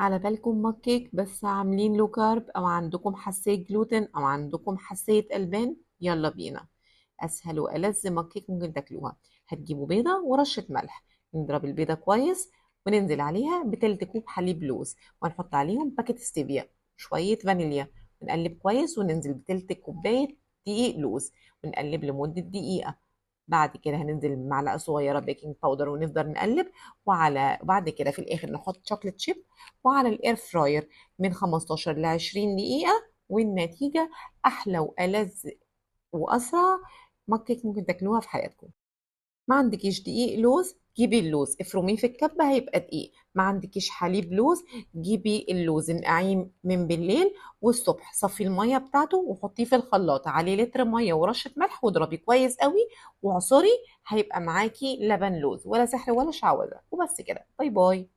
على بالكم مج كيك بس عاملين له كارب او عندكم حساسية جلوتين او عندكم حساسية البان؟ يلا بينا. اسهل والذ مج كيك ممكن تاكلوها. هتجيبوا بيضة ورشة ملح، نضرب البيضة كويس وننزل عليها بتلت كوب حليب لوز، وهنحط عليهم باكيت ستيفيا شوية فانيليا، ونقلب كويس وننزل بتلت كوباية دقيق لوز، ونقلب لمدة دقيقة. بعد كده هننزل بمعلقة صغيرة بيكنج باودر ونفضل نقلب. بعد كده في الآخر نحط شوكليت شيب وعلى الاير فراير من 15 ل 20 دقيقة، والنتيجة أحلى وألذ وأسرع مج كيك ممكن تاكلوها في حياتكم. ما عندكيش دقيق لوز، جيبي اللوز افرميه في الكبة هيبقى دقيق. ما عندكيش حليب لوز، جيبي اللوز نقعيه من بالليل، والصبح صفي المية بتاعته وحطيه في الخلاط عليه لتر مية ورشة ملح واضربي كويس قوي واعصري. هيبقى معاكي لبن لوز، ولا سحر ولا شعوذة. وبس كده، باي باي.